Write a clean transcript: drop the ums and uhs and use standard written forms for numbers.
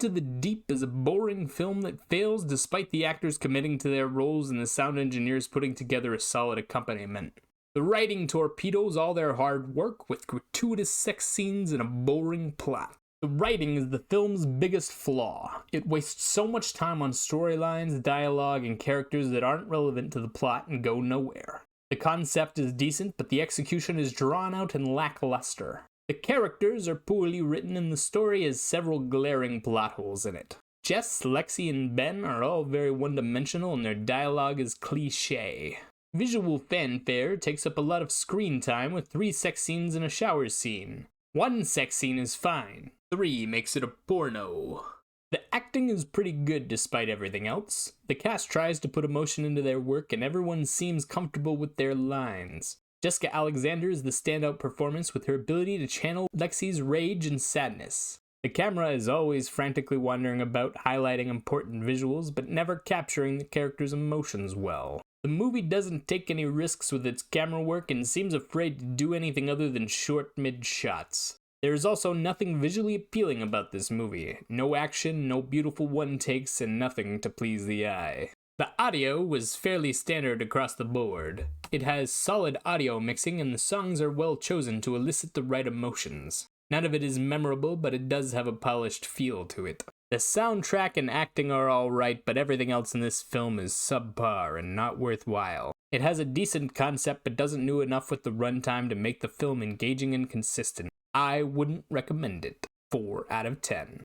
Into the Deep is a boring film that fails despite the actors committing to their roles and the sound engineers putting together a solid accompaniment. The writing torpedoes all their hard work with gratuitous sex scenes and a boring plot. The writing is the film's biggest flaw. It wastes so much time on storylines, dialogue, and characters that aren't relevant to the plot and go nowhere. The concept is decent, but the execution is drawn out and lackluster. The characters are poorly written and the story has several glaring plot holes in it. Jess, Lexi, and Ben are all very one-dimensional and their dialogue is cliché. Visual fanfare takes up a lot of screen time with 3 sex scenes and a shower scene. 1 sex scene is fine. 3 makes it a porno. The acting is pretty good despite everything else. The cast tries to put emotion into their work and everyone seems comfortable with their lines. Jessica Alexander is the standout performance with her ability to channel Lexi's rage and sadness. The camera is always frantically wandering about, highlighting important visuals, but never capturing the character's emotions well. The movie doesn't take any risks with its camera work and seems afraid to do anything other than short mid-shots. There is also nothing visually appealing about this movie. No action, no beautiful one-takes, and nothing to please the eye. The audio was fairly standard across the board. It has solid audio mixing and the songs are well chosen to elicit the right emotions. None of it is memorable, but it does have a polished feel to it. The soundtrack and acting are alright, but everything else in this film is subpar and not worthwhile. It has a decent concept, but doesn't do enough with the runtime to make the film engaging and consistent. I wouldn't recommend it. 4 out of 10.